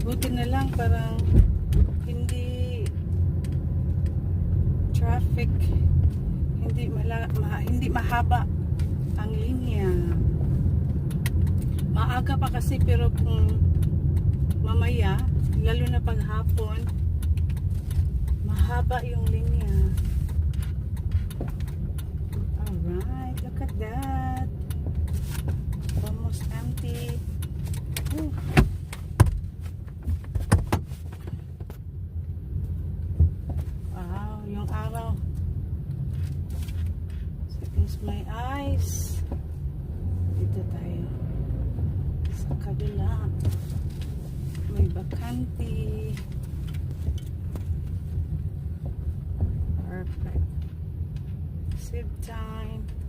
Buti na lang parang hindi traffic, hindi mahaba ang linya. Maaga pa kasi, pero kung mamaya, lalo na paghapon, mahaba yung linya. Alright, look at that. Almost empty. Ooh. Wow, yung araw. Settings my eyes. Dito tayo. Sa kabila. May bakante. Perfect. Save time.